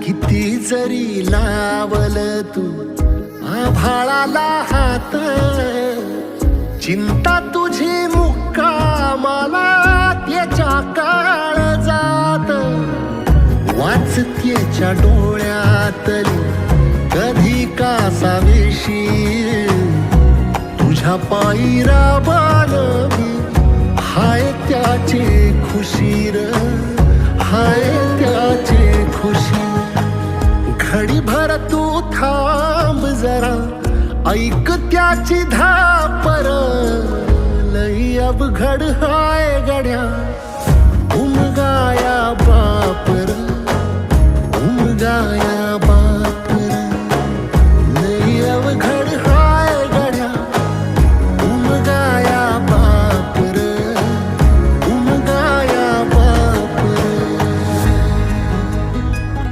किती जरी लावल तू आभाळाला हात, चिंता तुझी मुक्कामाला त्याच्या काळजात. वाचतेच्या डोळ्यातली कधी कासावेशी, तुझ्या पायी राबान मी हाय त्याची खुशी र, हाय त्याची खुशी. घडीभर तू थांब जरा, ऐक त्याची धापर, लई अवघड हाय गड्या उमगाया बापर, उमगाया